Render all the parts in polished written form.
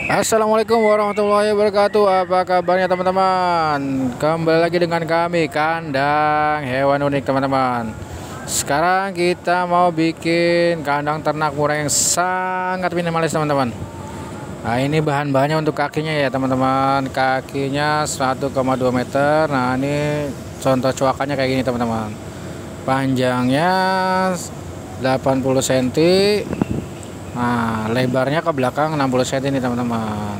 Assalamualaikum warahmatullahi wabarakatuh. Apa kabarnya teman-teman? Kembali lagi dengan kami Kandang Hewan Unik teman-teman. Sekarang kita mau bikin kandang ternak murah yang sangat minimalis teman-teman. Nah, ini bahan-bahannya untuk kakinya ya teman-teman. Kakinya 1,2 meter. Nah, ini contoh coakannya kayak gini teman-teman. Panjangnya 80 cm. Nah, lebarnya ke belakang 60 cm nih teman-teman.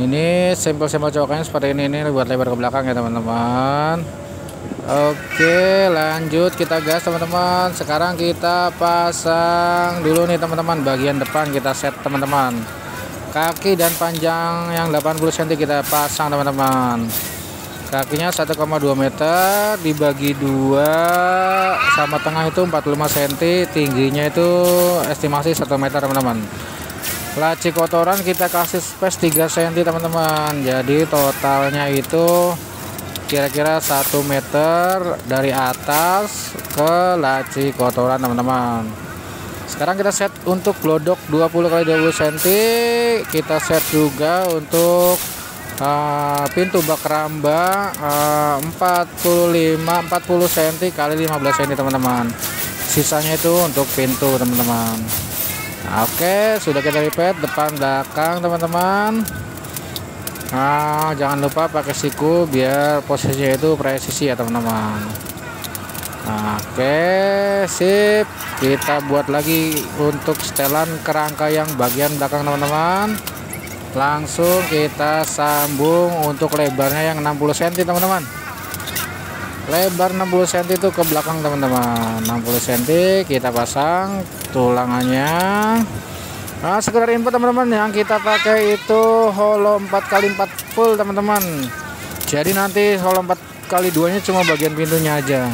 Ini sampel-sampel coakannya seperti ini buat lebar ke belakang ya teman-teman. Oke, lanjut kita gas teman-teman. Sekarang kita pasang dulu nih teman-teman. Bagian depan kita set teman-teman. Kaki dan panjang yang 80 cm kita pasang teman-teman. Kakinya 1,2 meter dibagi 2 sama tengah itu 45 cm, tingginya itu estimasi 1 meter teman-teman. Laci kotoran kita kasih space 3 cm teman-teman. Jadi totalnya itu kira-kira 1 meter dari atas ke laci kotoran teman-teman. Sekarang kita set untuk glodok 20 x 20 cm. Kita set juga untuk pintu bak ramba 40 cm kali 15 cm teman-teman. Sisanya itu untuk pintu teman-teman. Nah, oke, sudah kita repeat depan belakang teman-teman. Nah, jangan lupa pakai siku biar posisinya itu presisi ya teman-teman. Nah, oke, sip. Kita buat lagi untuk setelan kerangka yang bagian belakang teman-teman. Langsung kita sambung untuk lebarnya yang 60 cm teman-teman. Lebar 60 cm itu ke belakang teman-teman. 60 cm kita pasang tulangannya. Nah, sekedar info teman-teman, yang kita pakai itu holo 4x4 full teman-teman. Jadi nanti holo 4x2 nya cuma bagian pintunya aja.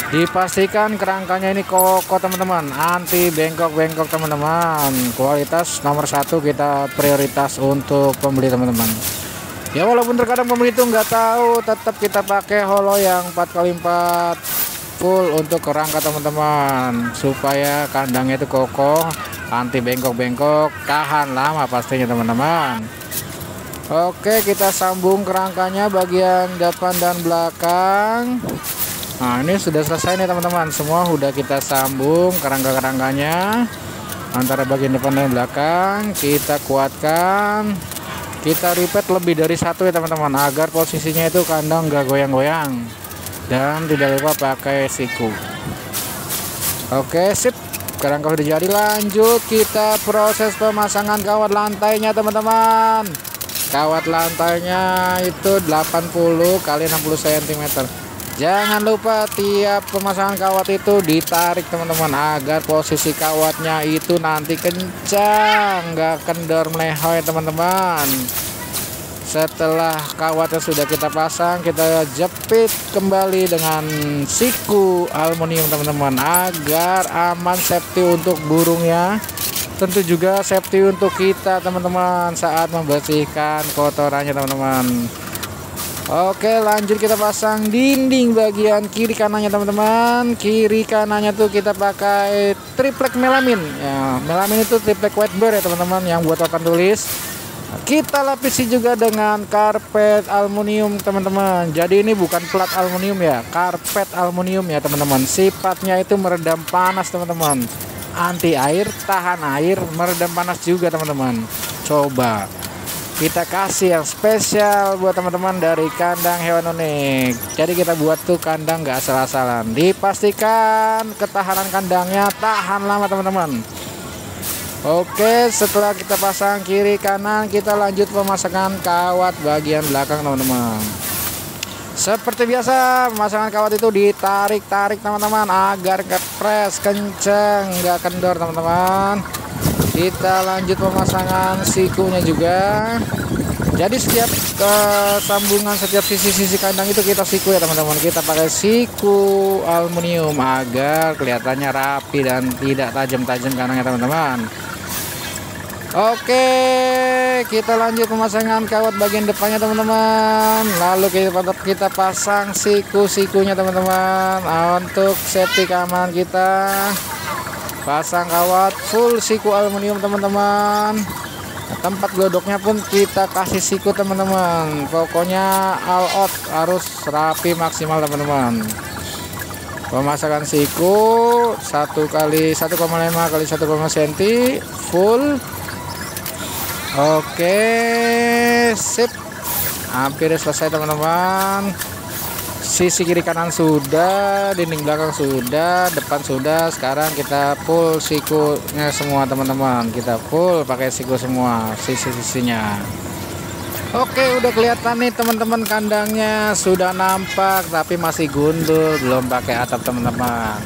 Dipastikan kerangkanya ini kokoh teman-teman, anti bengkok-bengkok teman-teman. Kualitas nomor 1 kita prioritas untuk pembeli teman-teman. Ya walaupun terkadang pembeli itu nggak tahu, tetap kita pakai holo yang 4x4 full untuk kerangka teman-teman, supaya kandangnya itu kokoh, anti bengkok-bengkok, tahan lama pastinya teman-teman. Oke, kita sambung kerangkanya bagian depan dan belakang. Nah, ini sudah selesai nih teman-teman. Semua sudah kita sambung kerangka-kerangkanya antara bagian depan dan belakang. Kita kuatkan. Kita repeat lebih dari satu ya teman-teman, agar posisinya itu kandang gak goyang-goyang. Dan tidak lupa pakai siku. Oke, sip. Kerangka sudah jadi. Lanjut kita proses pemasangan kawat lantainya teman-teman. Kawat lantainya itu 80 x 60 cm. Jangan lupa tiap pemasangan kawat itu ditarik teman-teman, agar posisi kawatnya itu nanti kencang, nggak kendor melehoy teman-teman. Setelah kawatnya sudah kita pasang, kita jepit kembali dengan siku aluminium teman-teman, agar aman, safety untuk burungnya. Tentu juga safety untuk kita teman-teman saat membersihkan kotorannya teman-teman. Oke, lanjut kita pasang dinding bagian kiri kanannya teman-teman. Kiri kanannya tuh kita pakai triplek melamin ya. Melamin itu triplek white bear ya teman-teman, yang buat papan tulis. Kita lapisi juga dengan karpet aluminium teman-teman. Jadi ini bukan plat aluminium ya, karpet aluminium ya teman-teman. Sifatnya itu meredam panas teman-teman, anti air, tahan air, meredam panas juga teman-teman. Coba kita kasih yang spesial buat teman-teman dari Kandang Hewan Unik. Jadi kita buat tuh kandang gak asal-asalan. Dipastikan ketahanan kandangnya tahan lama teman-teman. Oke, setelah kita pasang kiri kanan, kita lanjut pemasangan kawat bagian belakang teman-teman. Seperti biasa, pemasangan kawat itu ditarik-tarik teman-teman, agar kepres kenceng, gak kendor teman-teman. Kita lanjut pemasangan sikunya juga. Jadi setiap sambungan, setiap sisi-sisi kandang itu kita siku ya teman-teman. Kita pakai siku aluminium agar kelihatannya rapi dan tidak tajam-tajam kandangnya teman-teman. Oke, kita lanjut pemasangan kawat bagian depannya teman-teman. Lalu kita pasang siku-sikunya teman-teman, untuk safety keamanan kita. Pasang kawat full siku aluminium teman-teman. Nah, tempat glodoknya pun kita kasih siku teman-teman. Pokoknya all out, harus rapi maksimal teman-teman. Pemasangan siku 1 kali 1,5 kali 1,5 cm full. Oke, sip. Hampir selesai teman-teman. Sisi kiri kanan sudah, dinding belakang sudah, depan sudah. Sekarang kita full sikunya semua teman-teman. Kita full pakai siku semua sisi-sisinya. Oke, udah kelihatan nih teman-teman, kandangnya sudah nampak tapi masih gundul, belum pakai atap teman-teman.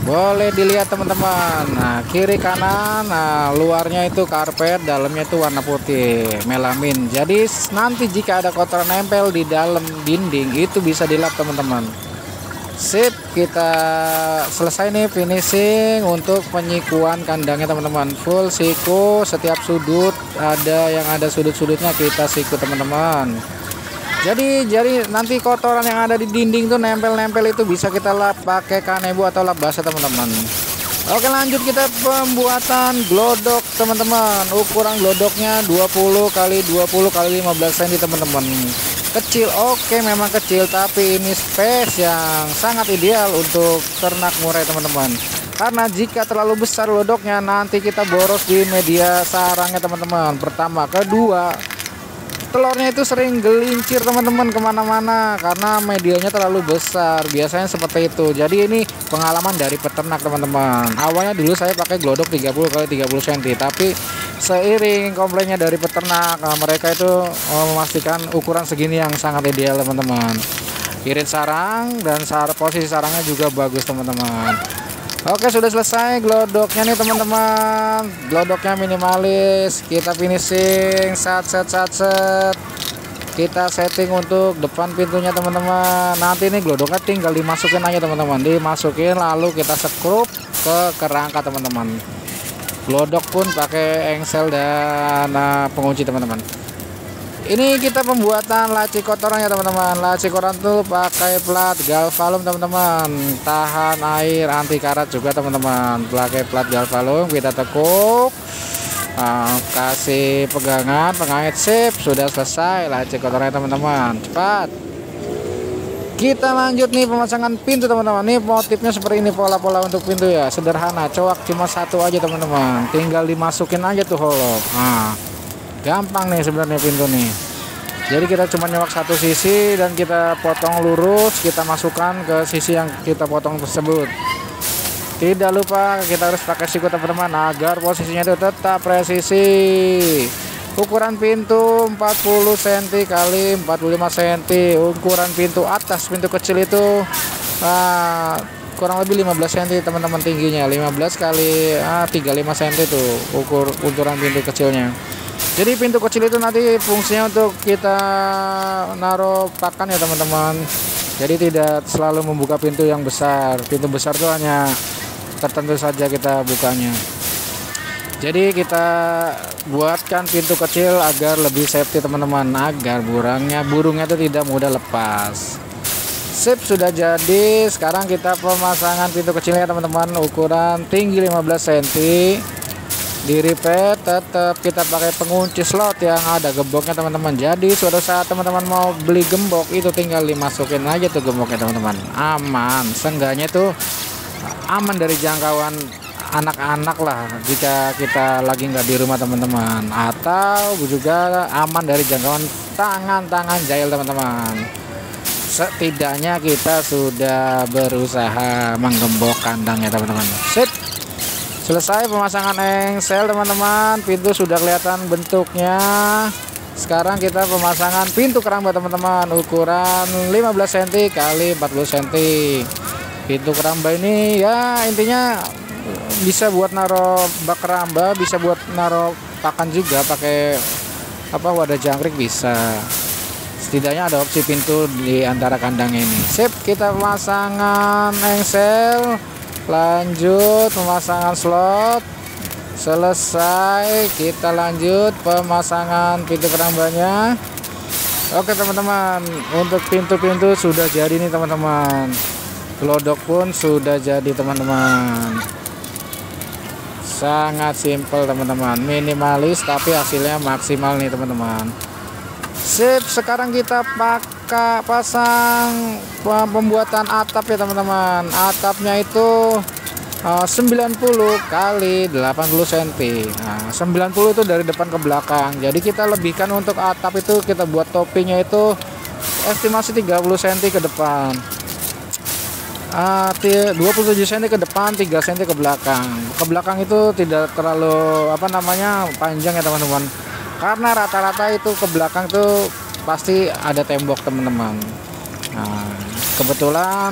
Boleh dilihat teman-teman. Nah, kiri kanan, nah luarnya itu karpet, dalamnya itu warna putih melamin. Jadi nanti jika ada kotoran nempel di dalam dinding itu bisa dilap teman-teman. Sip, kita selesai nih finishing untuk penyikuan kandangnya teman-teman. Full siku, setiap sudut ada sudut-sudutnya kita siku teman-teman. Jadi nanti kotoran yang ada di dinding tuh nempel-nempel itu bisa kita lap pakai kanebo atau lap basah teman-teman. Oke, lanjut kita pembuatan glodok teman-teman. Ukuran glodoknya 20 kali 20 kali 15 cm teman-teman. Kecil, oke, memang kecil, tapi ini space yang sangat ideal untuk ternak murai teman-teman. Karena jika terlalu besar glodoknya nanti kita boros di media sarangnya teman-teman. Pertama, kedua, telurnya itu sering gelincir teman-teman kemana-mana karena medianya terlalu besar, biasanya seperti itu. Jadi ini pengalaman dari peternak teman-teman. Awalnya dulu saya pakai glodok 30 kali 30 cm, tapi seiring komplainnya dari peternak, mereka itu memastikan ukuran segini yang sangat ideal teman-teman. Irit sarang dan posisi sarangnya juga bagus teman-teman. Oke, sudah selesai glodoknya nih teman-teman. Glodoknya minimalis, kita finishing, set. Kita setting untuk depan pintunya teman-teman. Nanti ini glodoknya tinggal dimasukin aja teman-teman. Dimasukin lalu kita skrup ke kerangka teman-teman. Glodok pun pakai engsel dan pengunci teman-teman. Ini kita pembuatan laci kotoran ya teman-teman. Laci kotoran tuh pakai plat galvalum teman-teman, tahan air, anti karat juga teman-teman. Pakai plat galvalum, kita tekuk, kasih pegangan, pengait, sip, sudah selesai laci kotorannya teman-teman. Cepat. Kita lanjut nih pemasangan pintu teman-teman. Nih motifnya seperti ini, pola-pola untuk pintu ya, sederhana, coak cuma satu aja teman-teman. Tinggal dimasukin aja tuh holo. Gampang nih sebenarnya pintu nih. Jadi kita cuma nyewak satu sisi dan kita potong lurus, kita masukkan ke sisi yang kita potong tersebut. Tidak lupa kita harus pakai siku teman-teman agar posisinya itu tetap presisi. Ukuran pintu 40 cm kali 45 cm. Ukuran pintu atas, pintu kecil itu kurang lebih 15 cm teman-teman tingginya. 15 kali 35 cm itu ukuran pintu kecilnya. Jadi pintu kecil itu nanti fungsinya untuk kita naruh pakan ya teman-teman. Jadi tidak selalu membuka pintu yang besar. Pintu besar itu hanya tertentu saja kita bukanya. Jadi kita buatkan pintu kecil agar lebih safety teman-teman, agar burungnya itu tidak mudah lepas. Sip, sudah jadi. Sekarang kita pemasangan pintu kecilnya teman-teman. Ukuran tinggi 15 cm. Di repeat tetap kita pakai pengunci slot yang ada gemboknya teman-teman. Jadi suatu saat teman-teman mau beli gembok itu tinggal dimasukin aja tuh gemboknya teman-teman. Aman, seenggaknya tuh aman dari jangkauan anak-anak lah jika kita lagi nggak di rumah teman-teman, atau juga aman dari jangkauan tangan-tangan jahil teman-teman. Setidaknya kita sudah berusaha menggembok kandangnya teman-teman. Sip. Selesai pemasangan engsel teman-teman, pintu sudah kelihatan bentuknya. Sekarang kita pemasangan pintu keramba teman-teman, ukuran 15 cm kali 40 cm. Pintu keramba ini ya intinya bisa buat naro bak keramba, bisa buat naro pakan juga, pakai wadah jangkrik bisa. Setidaknya ada opsi pintu di antara kandang ini. Sip, kita pemasangan engsel. Lanjut pemasangan slot. Selesai, kita lanjut pemasangan pintu kerambanya. Oke teman-teman, untuk pintu-pintu sudah jadi nih teman-teman. Glodok pun sudah jadi teman-teman. sangat simple teman-teman, minimalis tapi hasilnya maksimal nih teman-teman. Sip, sekarang kita pasang pembuatan atap ya teman-teman. Atapnya itu 90 kali 80 cm. Nah, 90 itu dari depan ke belakang. Jadi kita lebihkan untuk atap itu, kita buat topinya itu estimasi 30 cm ke depan. 27 cm ke depan, 3 cm ke belakang. Ke belakang itu tidak terlalu panjang ya teman-teman. Karena rata-rata itu ke belakang tuh pasti ada tembok teman-teman. Nah, kebetulan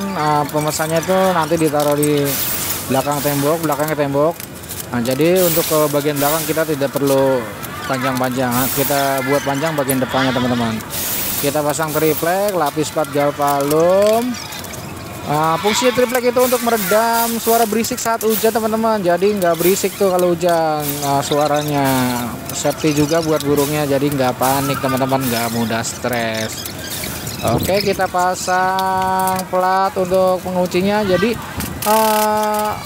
pemesannya itu nanti ditaruh di belakangnya tembok. Nah, jadi untuk ke bagian belakang kita tidak perlu panjang-panjang. Kita buat panjang bagian depannya teman-teman. Kita pasang triplek, lapis plat galvalum. Fungsi triplek itu untuk meredam suara berisik saat hujan teman-teman. Jadi nggak berisik tuh kalau hujan suaranya. Safety juga buat burungnya, jadi nggak panik teman-teman, nggak mudah stres. Oke, kita pasang plat untuk penguncinya. Jadi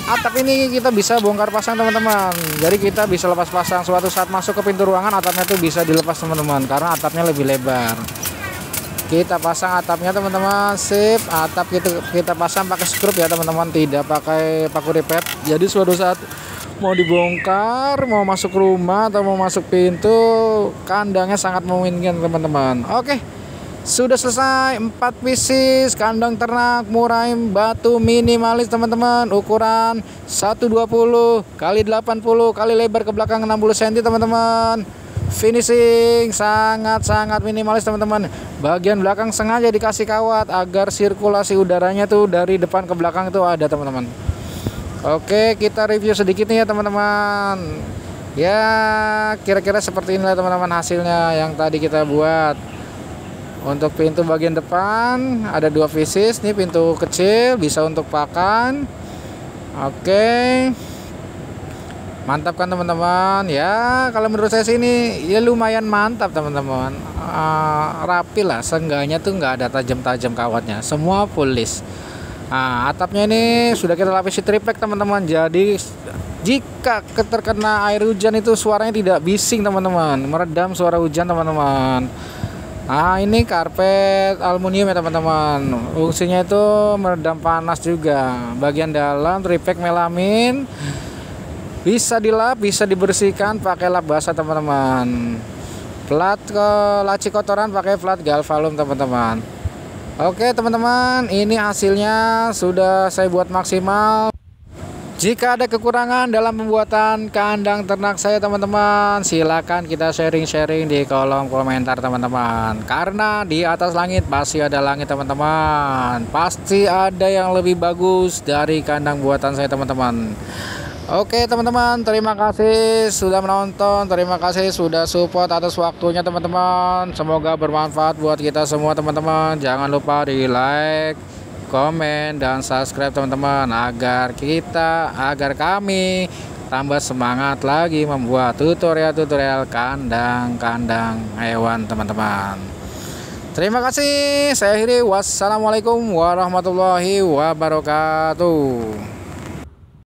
atap ini kita bisa bongkar pasang teman-teman. Jadi kita bisa lepas pasang. Suatu saat masuk ke pintu ruangan, atapnya itu bisa dilepas teman-teman, karena atapnya lebih lebar. Kita pasang atapnya teman-teman. Sip, atap kita pasang pakai skrup ya teman-teman, tidak pakai paku ripet. Jadi suatu saat mau dibongkar, mau masuk rumah atau mau masuk pintu, kandangnya sangat memungkinkan teman-teman. Oke, sudah selesai 4 pieces kandang ternak murai batu minimalis teman-teman, ukuran 120 kali 80 kali lebar ke belakang 60 cm teman-teman. Finishing sangat-sangat minimalis teman-teman. Bagian belakang sengaja dikasih kawat agar sirkulasi udaranya tuh dari depan ke belakang itu ada teman-teman. Oke, kita review sedikit nih ya teman-teman. Ya kira-kira seperti inilah teman-teman hasilnya yang tadi kita buat. Untuk pintu bagian depan ada 2 pieces nih, pintu kecil bisa untuk pakan. Oke, mantap kan teman-teman ya. Kalau menurut saya sih ini ya lumayan mantap teman-teman. Rapi lah, seenggaknya tuh nggak ada tajam-tajam kawatnya, semua full list. Atapnya ini sudah kita lapisi triplek teman-teman. Jadi jika terkena air hujan itu suaranya tidak bising teman-teman, meredam suara hujan teman-teman. Ini karpet aluminium ya teman-teman. Fungsinya itu meredam panas juga. Bagian dalam triplek melamin. Bisa dilap, bisa dibersihkan pakai lap basah teman-teman. Plat laci kotoran pakai plat galvalum teman-teman. Oke teman-teman, ini hasilnya sudah saya buat maksimal. Jika ada kekurangan dalam pembuatan kandang ternak saya teman-teman, silakan kita sharing-sharing di kolom komentar teman-teman. Karena di atas langit pasti ada langit teman-teman. Pasti ada yang lebih bagus dari kandang buatan saya teman-teman. Oke teman-teman, terima kasih sudah menonton, terima kasih sudah support atas waktunya teman-teman. Semoga bermanfaat buat kita semua teman-teman. Jangan lupa di like, komen, dan subscribe teman-teman, agar kami tambah semangat lagi membuat tutorial kandang hewan teman-teman. Terima kasih, saya akhiri. Wassalamualaikum warahmatullahi wabarakatuh.